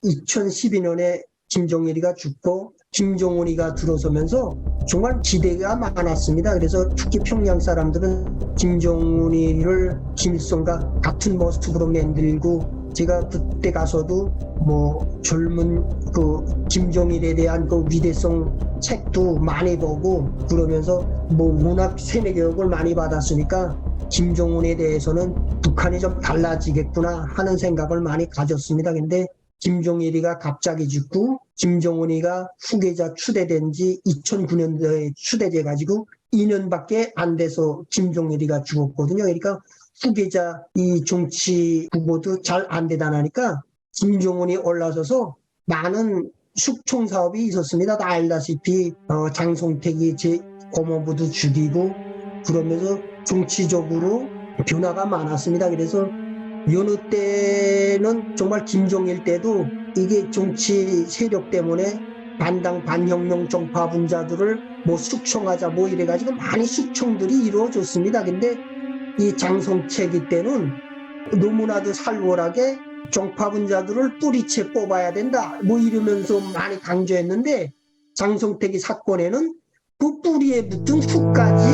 2012년에 김정일이가 죽고 김정은이가 들어서면서 정말 기대가 많았습니다. 그래서 특히 평양 사람들은 김정은이를 김일성과 같은 모습으로 만들고, 제가 그때 가서도 뭐 젊은 그 김정일에 대한 그 위대성 책도 많이 보고 그러면서 뭐 문학 세뇌 교육을 많이 받았으니까 김정은에 대해서는 북한이 좀 달라지겠구나 하는 생각을 많이 가졌습니다. 근데 김정일이가 갑자기 죽고 김정은이가 후계자 추대된 지 2009년도에 추대돼 가지고 2년밖에 안 돼서 김정일이가 죽었거든요. 그러니까 후계자 이 정치 후보도 잘 안 되다 나니까 김정은이 올라서서 많은 숙청 사업이 있었습니다. 다 알다시피 장성택이 제 고모부도 죽이고 그러면서 정치적으로 변화가 많았습니다. 그래서 여느 때는 정말 김정일 때도 이게 정치 세력 때문에 반당 반혁명 정파 분자들을 뭐 숙청하자 뭐 이래가지고 많이 숙청들이 이루어졌습니다. 근데 이 장성채기 때는 너무나도 살벌하게 정파 분자들을 뿌리채 뽑아야 된다 뭐 이러면서 많이 강조했는데, 장성택이 사건에는 그 뿌리에 붙은 흙까지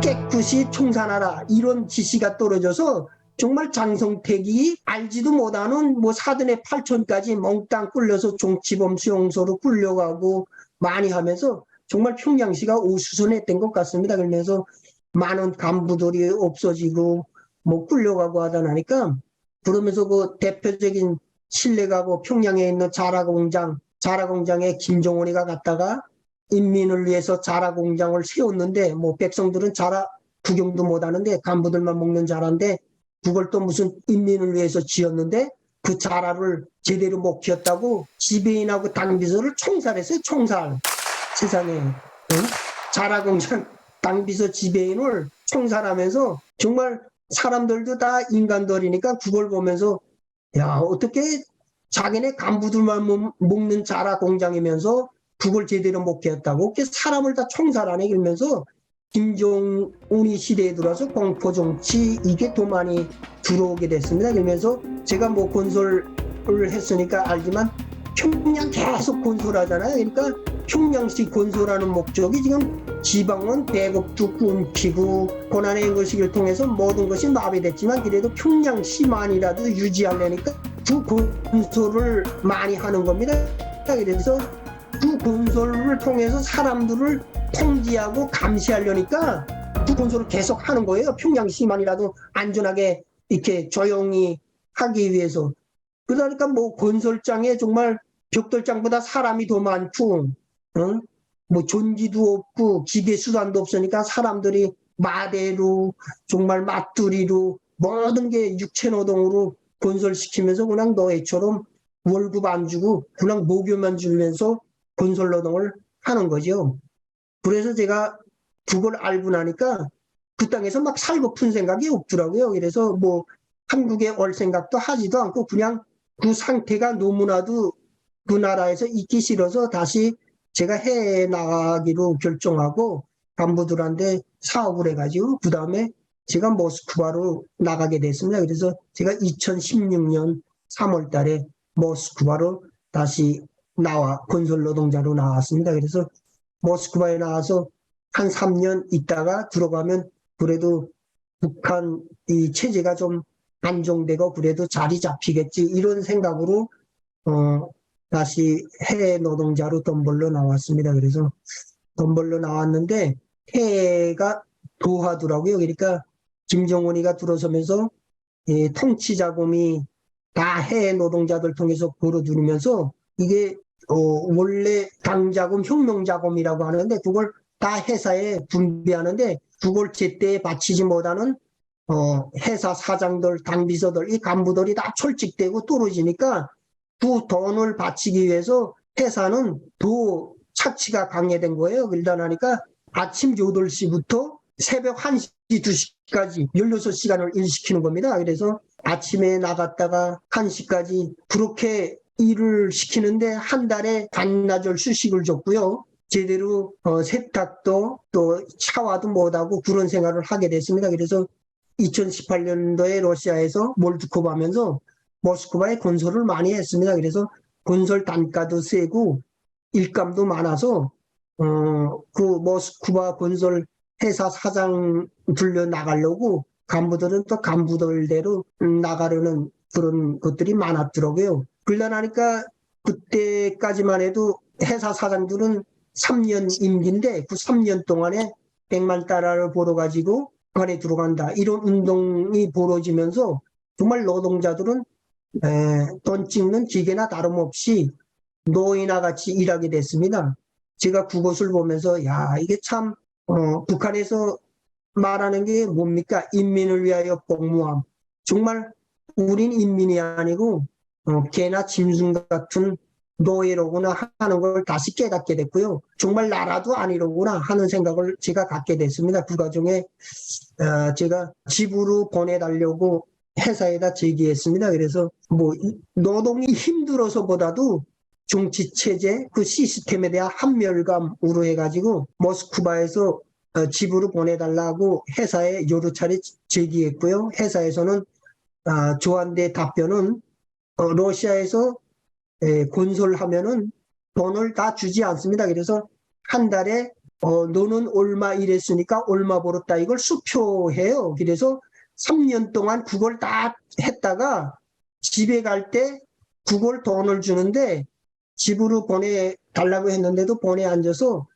깨끗이 청산하라 이런 지시가 떨어져서 정말 장성택이 알지도 못하는 뭐 사돈의 8촌까지 몽땅 끌려서 정치범 수용소로 끌려가고 많이 하면서 정말 평양시가 오수선했던 것 같습니다. 그러면서 많은 간부들이 없어지고 뭐 끌려가고 하다 나니까, 그러면서 그 대표적인 신뢰가고 평양에 있는 자라공장에 김정은이가 갔다가 인민을 위해서 자라공장을 세웠는데 뭐 백성들은 자라 구경도 못하는데 간부들만 먹는 자라인데 그걸 또 무슨 인민을 위해서 지었는데 그 자라를 제대로 못 키웠다고 지배인하고 당비서를 총살했어요. 총살. 세상에. 응? 자라공장 당비서 지배인을 총살하면서 정말 사람들도 다 인간들이니까 그걸 보면서 야, 어떻게 자기네 간부들만 먹는 자라공장이면서 그걸 제대로 못 키웠다고 이렇게 사람을 다 총살하네. 그러면서 김정은이 시대에 들어서 공포정치 이게 더 많이 들어오게 됐습니다. 그러면서 제가 뭐 건설을 했으니까 알지만 평양 계속 건설하잖아요. 그러니까 평양시 건설하는 목적이 지금 지방은 배급도 끊기고 고난의 것을 통해서 모든 것이 마비됐지만 그래도 평양시만이라도 유지하려니까 그 건설을 많이 하는 겁니다. 그래서 그 건설을 통해서 사람들을 통제하고 감시하려니까 그 건설을 계속 하는 거예요. 평양시만이라도 안전하게 이렇게 조용히 하기 위해서. 그러니까 뭐 건설장에 정말 벽돌장보다 사람이 더 많고, 뭐 전기도 없고 기계 수단도 없으니까 사람들이 마대로 정말 맞두리로 모든 게 육체노동으로 건설시키면서 그냥 노예처럼 월급 안 주고 그냥 목요만 주면서 건설노동을 하는 거죠. 그래서 제가 그걸 알고 나니까 그 땅에서 막 살고픈 생각이 없더라고요. 그래서 뭐 한국에 올 생각도 하지도 않고 그냥 그 상태가 너무나도 그 나라에서 있기 싫어서 다시 제가 해외에 나가기로 결정하고 간부들한테 사업을 해가지고 그 다음에 제가 모스크바로 나가게 됐습니다. 그래서 제가 2016년 3월 달에 모스크바로 다시 건설 노동자로 나왔습니다. 그래서 모스크바에 나와서 한 3년 있다가 들어가면 그래도 북한 이 체제가 좀 안정되고 그래도 자리 잡히겠지 이런 생각으로 다시 해외 노동자로 돈 벌러 나왔습니다. 그래서 돈 벌러 나왔는데 해외가 도하더라고요. 그러니까 김정은이가 들어서면서 통치 자금이 다 해외 노동자들 통해서 벌어들이면서 이게 원래 당자금, 혁명자금이라고 하는데 그걸 다 회사에 분배하는데 그걸 제때 바치지 못하는 회사 사장들, 당비서들, 이 간부들이 다 철직되고 떨어지니까 그 돈을 바치기 위해서 회사는 더 착취가 강해된 거예요. 그러다 나니까 아침 8시부터 새벽 1시, 2시까지 16시간을 일시키는 겁니다. 그래서 아침에 나갔다가 1시까지 그렇게 일을 시키는데 한 달에 반나절 휴식을 줬고요. 제대로 세탁도 또 샤워도 못하고 그런 생활을 하게 됐습니다. 그래서 2018년도에 러시아에서 몰드코바 하면서 모스크바에 건설을 많이 했습니다. 그래서 건설 단가도 세고 일감도 많아서 그 모스크바 건설 회사 사장 불려 나가려고 간부들은 또 간부들대로 나가려는 그런 것들이 많았더라고요. 그러려니까 그때까지만 해도 회사 사장들은 3년 임기인데 그 3년 동안에 100만 달러를 벌어가지고 관에 들어간다. 이런 운동이 벌어지면서 정말 노동자들은 돈 찍는 기계나 다름없이 노예나 같이 일하게 됐습니다. 제가 그것을 보면서 야 이게 참 북한에서 말하는 게 뭡니까? 인민을 위하여 복무함. 정말 우린 인민이 아니고 개나 짐승 같은 노예로구나 하는 걸 다시 깨닫게 됐고요. 정말 나라도 아니로구나 하는 생각을 제가 갖게 됐습니다. 그 과정에 제가 집으로 보내달라고 회사에다 제기했습니다. 그래서 뭐 노동이 힘들어서보다도 정치체제 그 시스템에 대한 한멸감으로 해가지고 모스크바에서 집으로 보내달라고 회사에 여러 차례 제기했고요. 회사에서는 저한테 답변은 러시아에서 건설하면은 돈을 다 주지 않습니다. 그래서 한 달에 너는 얼마 일했으니까 얼마 벌었다 이걸 수표해요. 그래서 3년 동안 그걸 다 했다가 집에 갈 때 그걸 돈을 주는데 집으로 보내달라고 했는데도 보내 앉아서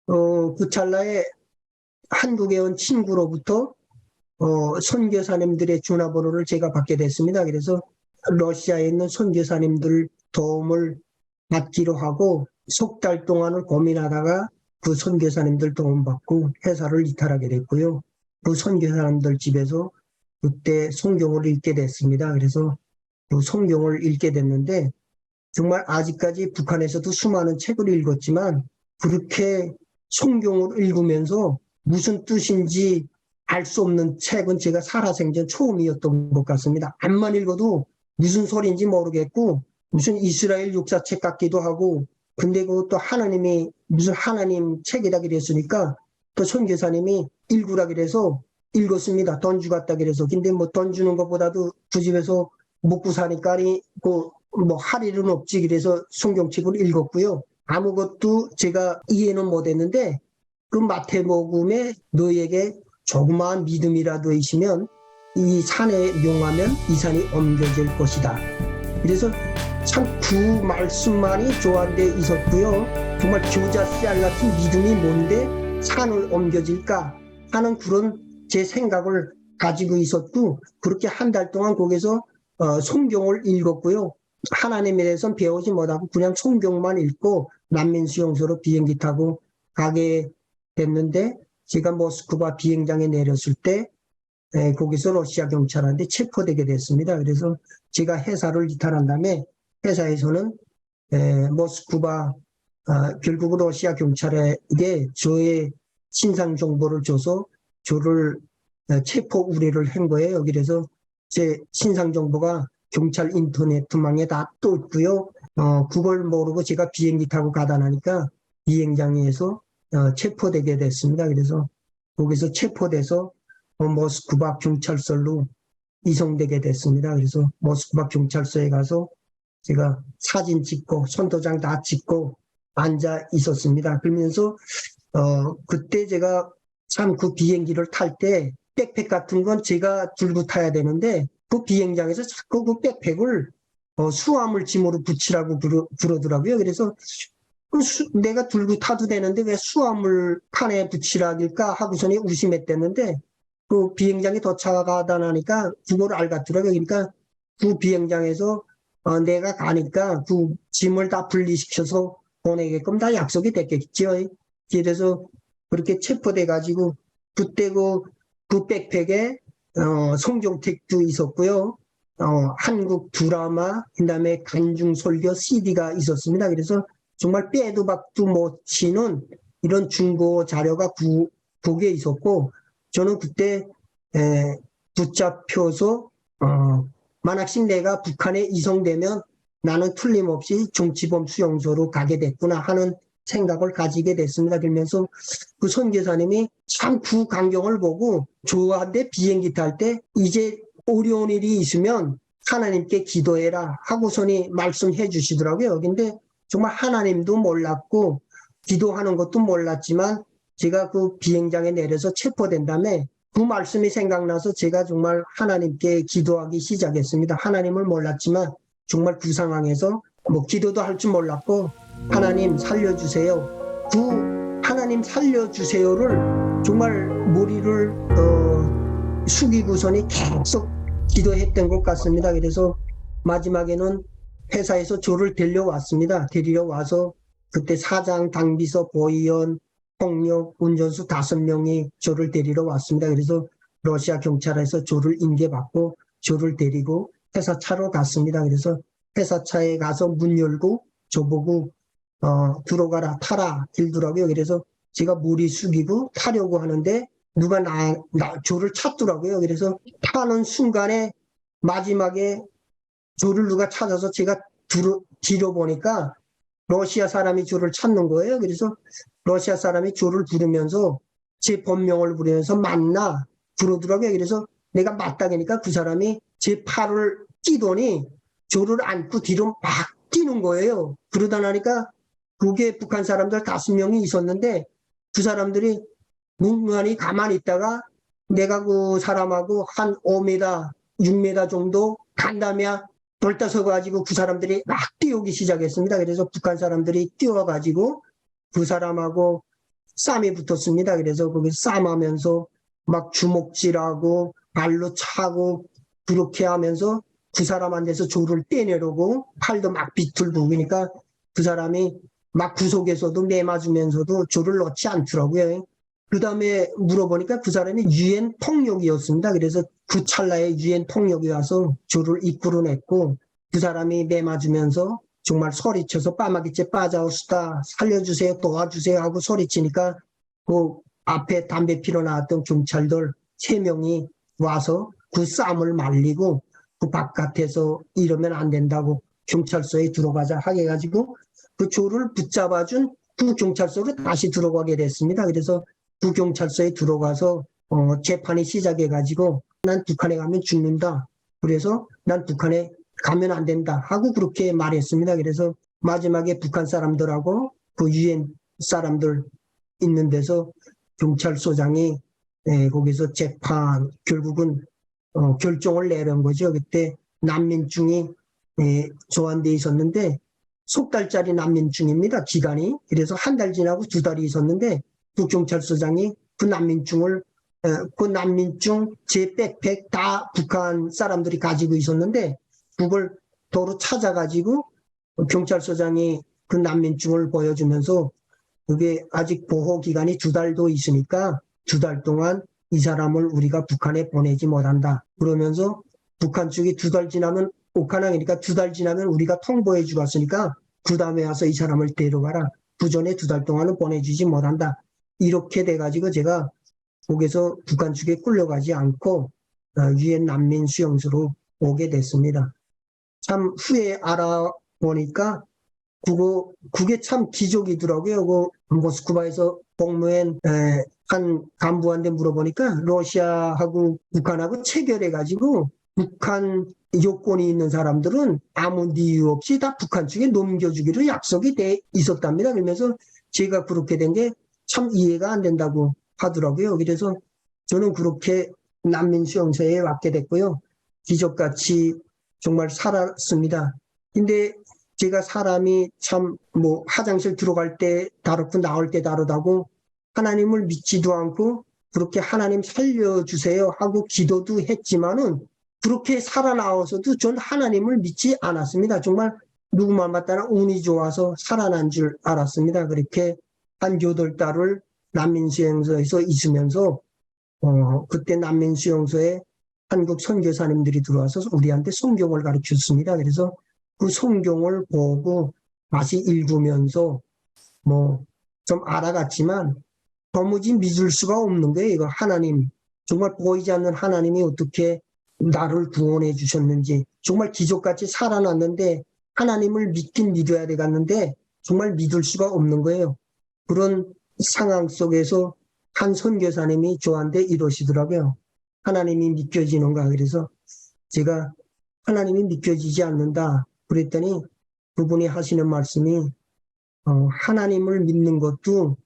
그 찰나에 한국에 온 친구로부터 선교사님들의 전화번호를 제가 받게 됐습니다. 그래서 러시아에 있는 선교사님들 도움을 받기로 하고 석 달 동안을 고민하다가 그 선교사님들 도움받고 회사를 이탈하게 됐고요. 그 선교사님들 집에서 그때 성경을 읽게 됐습니다. 그래서 그 성경을 읽게 됐는데 정말 아직까지 북한에서도 수많은 책을 읽었지만 그렇게 성경을 읽으면서 무슨 뜻인지 알 수 없는 책은 제가 살아생전 처음이었던 것 같습니다. 암만 읽어도 무슨 소리인지 모르겠고 무슨 이스라엘 역사책 같기도 하고 근데 그것도 하나님이 무슨 하나님 책이다 그랬으니까 또 선교사님이 읽으라 그래서 읽었습니다. 돈 주겠다 그래서. 근데 뭐 돈 주는 것보다도 그 집에서 먹고 사니까 뭐 할 일은 없지 그래서 성경책을 읽었고요. 아무것도 제가 이해는 못했는데 그 마태복음에 너에게 조그마한 믿음이라도 있으면 이 산에 명하면 이 산이 옮겨질 것이다. 그래서 참 그 말씀만이 저한테 있었고요. 정말 겨자씨알 같은 믿음이 뭔데 산을 옮겨질까 하는 그런 제 생각을 가지고 있었고 그렇게 한 달 동안 거기서 성경을 읽었고요. 하나님에 대해서는 배우지 못하고 그냥 성경만 읽고 난민수용소로 비행기 타고 가게 됐는데 제가 모스크바 비행장에 내렸을 때 거기서 러시아 경찰한테 체포되게 됐습니다. 그래서 제가 회사를 이탈한 다음에 회사에서는 모스크바 결국 러시아 경찰에게 저의 신상 정보를 줘서 저를 체포 의뢰를 한 거예요. 그래서 제 신상 정보가 경찰 인터넷망에 다 떠 있고요. 그걸 모르고 제가 비행기 타고 가다 나니까 비행장에서 체포되게 됐습니다. 그래서 거기서 체포돼서 모스크바 경찰서로 이송되게 됐습니다. 그래서 모스크바 경찰서에 가서 제가 사진 찍고 손도장 다 찍고 앉아 있었습니다. 그러면서 그때 제가 참 그 비행기를 탈 때 백팩 같은 건 제가 들고 타야 되는데 그 비행장에서 자꾸 그 백팩을 수화물 짐으로 붙이라고 그러더라고요. 그래서 내가 들고 타도 되는데 왜 수화물 칸에 붙이라길까 하고서는 의심했댔는데 그 비행장에 도착하다 나니까 그걸 알겠더라고요. 그러니까 그 비행장에서 내가 가니까 그 짐을 다 분리시켜서 보내게끔 다 약속이 됐겠죠. 그래서 그렇게 체포돼 가지고 그때 그 백팩에 송종택도 있었고요. 한국 드라마 그다음에 간중설교 CD가 있었습니다. 그래서 정말 빼도 박도 못 치는 이런 중고 자료가 거기에 있었고 저는 그때 붙잡혀서 만약씩 내가 북한에 이송되면 나는 틀림없이 정치범 수용소로 가게 됐구나 하는 생각을 가지게 됐습니다. 그러면서 그 선교사님이 참 그 광경을 보고 저한테 비행기 탈 때 이제 어려운 일이 있으면 하나님께 기도해라 하고서니 말씀해 주시더라고요. 근데 정말 하나님도 몰랐고 기도하는 것도 몰랐지만 제가 그 비행장에 내려서 체포된 다음에 그 말씀이 생각나서 제가 정말 하나님께 기도하기 시작했습니다. 하나님을 몰랐지만 정말 그 상황에서 뭐 기도도 할 줄 몰랐고 하나님 살려주세요. 그 하나님 살려주세요를 정말 머리를 숙이고서니 계속 기도했던 것 같습니다. 그래서 마지막에는 회사에서 저를 데려왔습니다. 데리러 와서 그때 사장, 당비서, 보위원, 폭력, 운전수 5명이 저를 데리러 왔습니다. 그래서 러시아 경찰에서 저를 인계받고 저를 데리고 회사 차로 갔습니다. 그래서 회사 차에 가서 문 열고 저보고 들어가라, 타라 길더라고요. 그래서 제가 머리 숙이고 타려고 하는데 누가 저를 찾더라고요. 그래서 타는 순간에 마지막에 저를 누가 찾아서 제가 뒤로 보니까 러시아 사람이 저를 찾는 거예요. 그래서 러시아 사람이 저를 부르면서 제 본명을 부르면서 맞나 그러더라고요. 그래서 내가 맞다 그러니까 그 사람이 제 팔을 끼더니 저를 안고 뒤로 막 뛰는 거예요. 그러다 나니까 그게 북한 사람들 5명이 있었는데 그 사람들이 묵묵히 가만히 있다가 내가 그 사람하고 한 5m, 6m 정도 간 다음에 돌다서가지고 그 사람들이 막 뛰어오기 시작했습니다. 그래서 북한 사람들이 뛰어와가지고 그 사람하고 싸움이 붙었습니다. 그래서 거기 싸움하면서 막 주먹질하고 발로 차고 그렇게 하면서 그 사람한테서 조를 떼내려고 팔도 막 비틀고 그러니까 그 사람이 막 구속에서도 매맞으면서도 조를 넣지 않더라고요. 그 다음에 물어보니까 그 사람이 유엔 폭력이었습니다. 그래서 그 찰나에 유엔 폭력이 와서 저를 이끌어냈고 그 사람이 매맞으면서 정말 소리쳐서 빠마기째 빠져오시다 살려주세요 도와주세요 하고 소리치니까 그 앞에 담배 피러 나왔던 경찰들 3명이 와서 그 싸움을 말리고 그 바깥에서 이러면 안 된다고 경찰서에 들어가자 하게 해가지고 그 조를 붙잡아준 그 경찰서로 다시 들어가게 됐습니다. 그래서 그 경찰서에 들어가서 재판이 시작해가지고 난 북한에 가면 죽는다. 그래서 난 북한에 가면 안 된다 하고 그렇게 말했습니다. 그래서 마지막에 북한 사람들하고 그 유엔 사람들 있는 데서 경찰서장이 거기서 재판 결국은 결정을 내린 거죠. 그때 난민증이 소환돼 있었는데 석 달짜리 난민증입니다. 기간이. 그래서 한 달 지나고 2달이 있었는데 그 경찰서장이 그 난민증을 그 난민증 제 백팩 다 북한 사람들이 가지고 있었는데 그걸 도로 찾아가지고 경찰서장이 그 난민증을 보여주면서 그게 아직 보호 기간이 2달도 있으니까 2달 동안 이 사람을 우리가 북한에 보내지 못한다. 그러면서 북한 쪽이 2달 지나면 옥하나니까 2달 지나면 우리가 통보해 주었으니까 그 다음에 와서 이 사람을 데려가라. 그 전에 2달 동안은 보내주지 못한다. 이렇게 돼가지고 제가 거기서 북한 쪽에 끌려가지 않고 유엔 난민 수용소로 오게 됐습니다. 참 후에 알아보니까 그게 참 기적이더라고요. 그 모스크바에서 복무한 한 간부한테 물어보니까 러시아하고 북한하고 체결해가지고 북한 요건이 있는 사람들은 아무 이유 없이 다 북한 측에 넘겨주기로 약속이 돼 있었답니다. 그러면서 제가 그렇게 된 게 참 이해가 안 된다고 하더라고요. 그래서 저는 그렇게 난민 수용소에 왔게 됐고요. 기적같이 정말 살았습니다. 근데 제가 사람이 참 뭐 화장실 들어갈 때 다르고 나올 때 다르다고 하나님을 믿지도 않고 그렇게 하나님 살려주세요 하고 기도도 했지만은 그렇게 살아나와서도 전 하나님을 믿지 않았습니다. 정말 누구만 봤다나 운이 좋아서 살아난 줄 알았습니다. 그렇게 한 8달을 난민수용소에서 있으면서 그때 난민수용소에 한국 선교사님들이 들어와서 우리한테 성경을 가르쳤습니다. 그래서 그 성경을 보고 다시 읽으면서 뭐 좀 알아갔지만 도무지 믿을 수가 없는 거예요. 이거 하나님, 정말 보이지 않는 하나님이 어떻게 나를 구원해 주셨는지 정말 기적같이 살아났는데 하나님을 믿긴 믿어야 되겠는데 정말 믿을 수가 없는 거예요. 그런 상황 속에서 한 선교사님이 저한테 이러시더라고요. 하나님이 믿겨지는가. 그래서 제가 하나님이 믿겨지지 않는다. 그랬더니 그분이 하시는 말씀이 하나님을 믿는 것도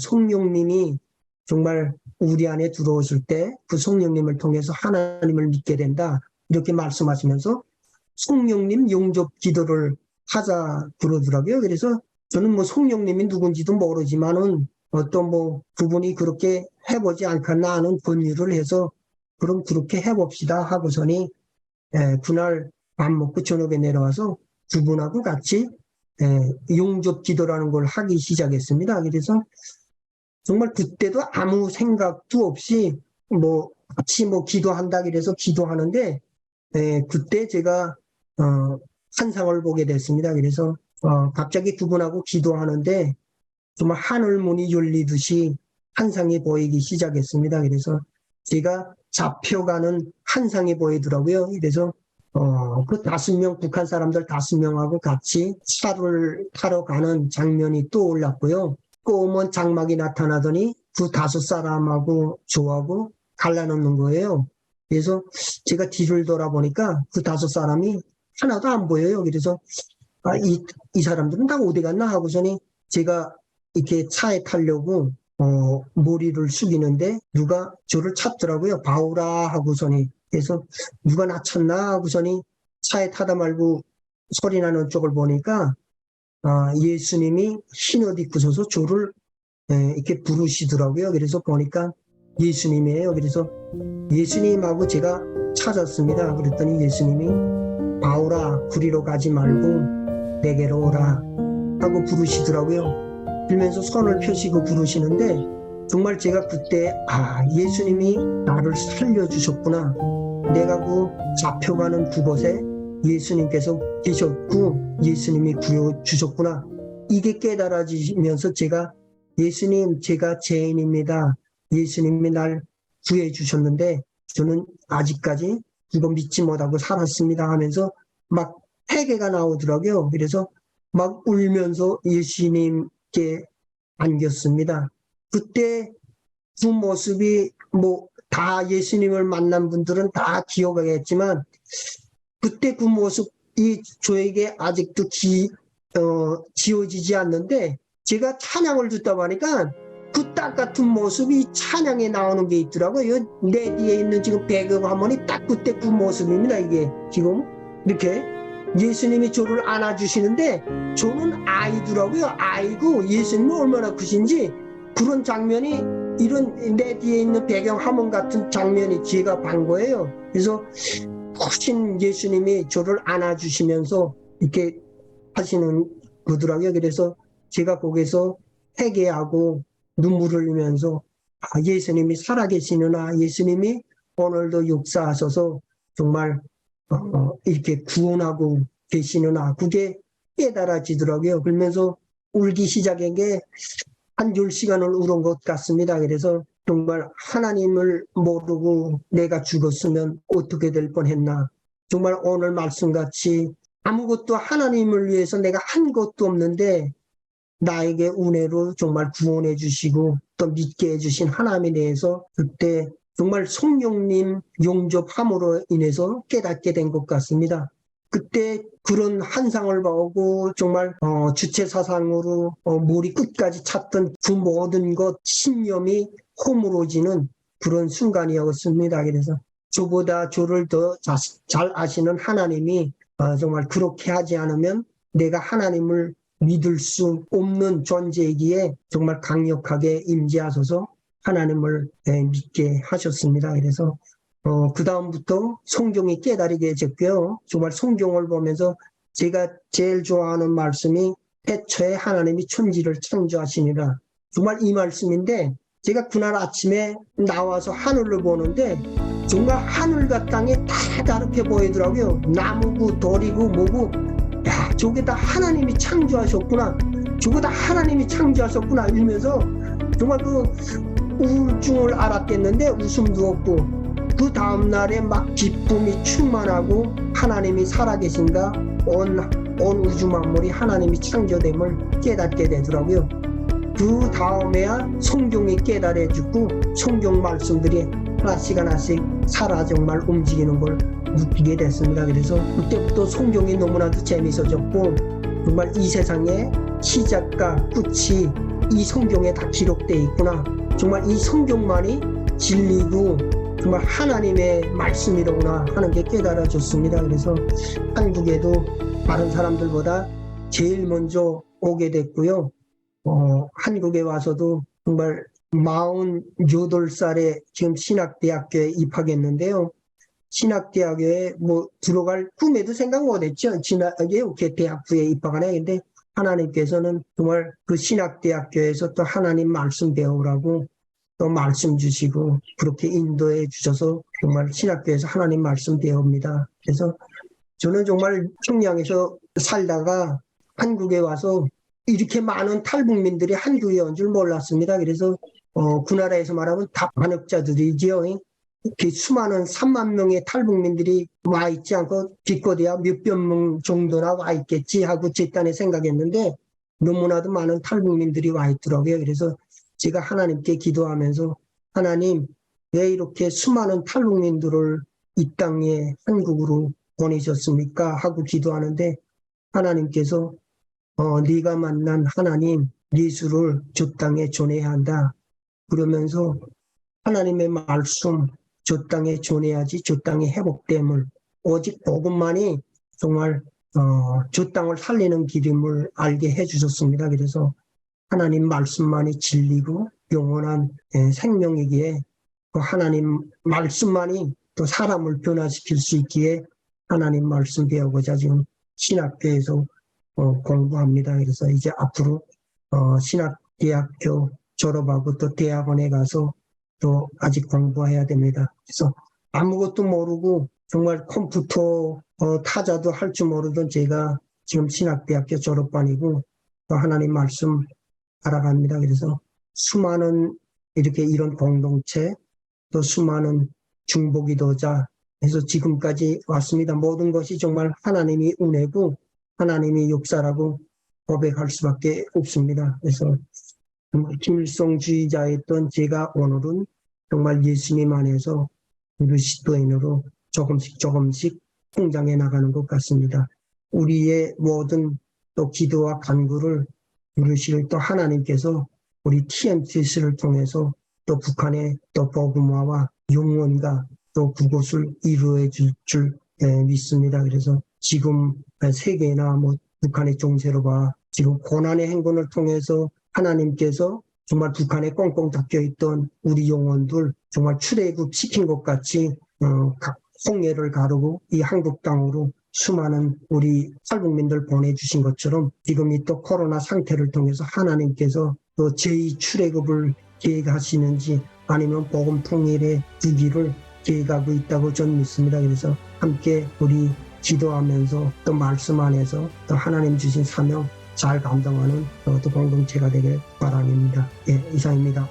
성령님이 정말 우리 안에 들어오실 때 그 성령님을 통해서 하나님을 믿게 된다. 이렇게 말씀하시면서 성령님 용접 기도를 하자 그러더라고요. 그래서 저는 뭐 성령님이 누군지도 모르지만은 어떤 뭐 그분이 그렇게 해보지 않겠나 하는 권유를 해서 그럼 그렇게 해봅시다 하고서니 그날 밥 먹고 저녁에 내려와서 그분하고 같이 용접 기도라는 걸 하기 시작했습니다. 그래서 정말 그때도 아무 생각도 없이 뭐 같이 뭐 기도한다 그래서 기도하는데 그때 제가 환상을 보게 됐습니다. 그래서 갑자기 그분하고 기도하는데 정말 하늘 문이 열리듯이 환상이 보이기 시작했습니다. 그래서 제가 잡혀가는 환상이 보이더라고요. 그래서 그 5명 북한 사람들 5명하고 같이 차를 타러 가는 장면이 떠올랐고요. 꼬문 장막이 나타나더니 그 5사람하고 저하고 갈라놓는 거예요. 그래서 제가 뒤를 돌아보니까 그 5사람이 하나도 안 보여요. 그래서 이 사람들은 다 어디 갔나 하고서니 제가 이렇게 차에 타려고 머리를 숙이는데 누가 저를 찾더라고요. 바오라 하고서니. 그래서 누가 나 찾나 하고서니 차에 타다 말고 소리 나는 쪽을 보니까 예수님이 흰 옷 입고서서 저를 이렇게 부르시더라고요. 그래서 보니까 예수님이에요. 그래서 예수님하고 제가 찾았습니다. 그랬더니 예수님이 바오라 그리로 가지 말고 내게로 오라 하고 부르시더라고요. 그러면서 손을 펴시고 부르시는데 정말 제가 그때 예수님이 나를 살려주셨구나. 내가 그 잡혀가는 그곳에 예수님께서 계셨고 예수님이 구해주셨구나. 이게 깨달아지면서 제가 예수님 제가 죄인입니다. 예수님이 날 구해주셨는데 저는 아직까지 이거 믿지 못하고 살았습니다 하면서 막 회개가 나오더라고요. 그래서 막 울면서 예수님께 안겼습니다. 그때 그 모습이 뭐 다 예수님을 만난 분들은 다 기억하겠지만 그때 그 모습이 저에게 아직도 지워지지 않는데 제가 찬양을 듣다 보니까 그 딱 같은 모습이 찬양에 나오는 게 있더라고요. 내 뒤에 있는 지금 배경 화면이 딱 그때 그 모습입니다. 이게 지금 이렇게 예수님이 저를 안아주시는데 저는 아이더라고요. 아이고 예수님이 얼마나 크신지 그런 장면이 이런 내 뒤에 있는 배경 화면 같은 장면이 제가 본 거예요. 그래서 크신 예수님이 저를 안아주시면서 이렇게 하시는 거더라고요. 그래서 제가 거기서 회개하고 눈물을 흘리면서 예수님이 살아계시느나 예수님이 오늘도 역사하셔서 정말 이렇게 구원하고 계시느나 그게 깨달아지더라고요. 그러면서 울기 시작한 게 한 10시간을 울은 것 같습니다. 그래서 정말 하나님을 모르고 내가 죽었으면 어떻게 될 뻔했나. 정말 오늘 말씀같이 아무것도 하나님을 위해서 내가 한 것도 없는데 나에게 은혜로 정말 구원해 주시고 또 믿게 해주신 하나님에 대해서 그때 정말 성령님 용접함으로 인해서 깨닫게 된 것 같습니다. 그때 그런 환상을 보고 정말 주체사상으로 머리 끝까지 찾던 그 모든 것 신념이 허물어지는 그런 순간이었습니다. 그래서 저보다 저를 더 잘 아시는 하나님이 정말 그렇게 하지 않으면 내가 하나님을 믿을 수 없는 존재이기에 정말 강력하게 임재하셔서 하나님을 믿게 하셨습니다. 그래서 그 다음부터 성경이 깨달이게 됐고요. 정말 성경을 보면서 제가 제일 좋아하는 말씀이 태초에 하나님이 천지를 창조하시니라. 정말 이 말씀인데 제가 그날 아침에 나와서 하늘을 보는데 정말 하늘과 땅이 다 다르게 보이더라고요. 나무고 돌이고 뭐고 야 저게 다 하나님이 창조하셨구나. 저거 다 하나님이 창조하셨구나 이러면서 정말 그 우울증을 알았겠는데 웃음도 없고 그 다음날에 막 기쁨이 충만하고 하나님이 살아계신가 온 우주 만물이 하나님이 창조됨을 깨닫게 되더라고요. 그 다음에야 성경이 깨달아지고 성경 말씀들이 하나씩 살아 정말 움직이는 걸 느끼게 됐습니다. 그래서 그때부터 성경이 너무나도 재미있어졌고 정말 이 세상의 시작과 끝이 이 성경에 다 기록되어 있구나. 정말 이 성경만이 진리고 정말 하나님의 말씀이로구나 하는 게 깨달아졌습니다. 그래서 한국에도 다른 사람들보다 제일 먼저 오게 됐고요. 한국에 와서도 정말 48살에 지금 신학대학교에 입학했는데요. 신학대학교에 들어갈 꿈에도 생각 못했죠. 이렇게 대학부에 입학하네. 근데 하나님께서는 정말 그 신학대학교에서 또 하나님 말씀 배우라고 또 말씀 주시고 그렇게 인도해 주셔서 정말 신학교에서 하나님 말씀 배웁니다. 그래서 저는 정말 평양에서 살다가 한국에 와서 이렇게 많은 탈북민들이 한국에 온 줄 몰랐습니다. 그래서 그 나라에서 말하면 다 반역자들이지요. 이렇게 수많은 3만 명의 탈북민들이 와 있지 않고 기껏해야 몇백 명 정도나 와 있겠지 하고 제 딴에 생각했는데 너무나도 많은 탈북민들이 와 있더라고요. 그래서 제가 하나님께 기도하면서 하나님 왜 이렇게 수많은 탈북민들을 이 땅에 한국으로 보내셨습니까? 하고 기도하는데 하나님께서 네가 만난 하나님 예수를 저 땅에 전해야 한다. 그러면서 하나님의 말씀 저 땅에 전해야지 저 땅의 회복됨을 오직 복음만이 정말 저 땅을 살리는 길임을 알게 해주셨습니다. 그래서 하나님 말씀만이 진리고 영원한 생명이기에 그 하나님 말씀만이 또 사람을 변화시킬 수 있기에 하나님 말씀 배우고자 지금 신학교에서 공부합니다. 그래서 이제 앞으로 신학대학교 졸업하고 또 대학원에 가서 또 아직 공부해야 됩니다. 그래서 아무것도 모르고 정말 컴퓨터 타자도 할 줄 모르던 제가 지금 신학대학교 졸업반이고 또 하나님 말씀 알아갑니다. 그래서 수많은 이렇게 이런 공동체 또 수많은 중보기도자 해서 지금까지 왔습니다. 모든 것이 정말 하나님이 은혜고 하나님이 역사라고 고백할 수밖에 없습니다. 그래서 김일성주의자였던 제가 오늘은 정말 예수님 안에서 그리스도인으로 조금씩 성장해 나가는 것 같습니다. 우리의 모든 또 기도와 간구를 들으실 또 하나님께서 우리 TMTC를 통해서 또 북한의 또 복음화와 영원과 또 그곳을 이루어 줄 믿습니다. 그래서 지금 세계나 북한의 정세로 봐 지금 고난의 행군을 통해서 하나님께서 정말 북한에 꽁꽁 닫혀있던 우리 영혼들 정말 출애굽 시킨 것 같이 홍해를 가르고 이 한국 땅으로 수많은 우리 탈북민들 보내주신 것처럼 지금 이 또 코로나 상태를 통해서 하나님께서 또 제2 출애굽을 계획하시는지 아니면 복음 통일의 주기를 계획하고 있다고 저는 믿습니다. 그래서 함께 우리 기도하면서 또 말씀 안에서 또 하나님 주신 사명 잘 감당하는 또 공동체가 되길 바랍니다. 예, 이상입니다.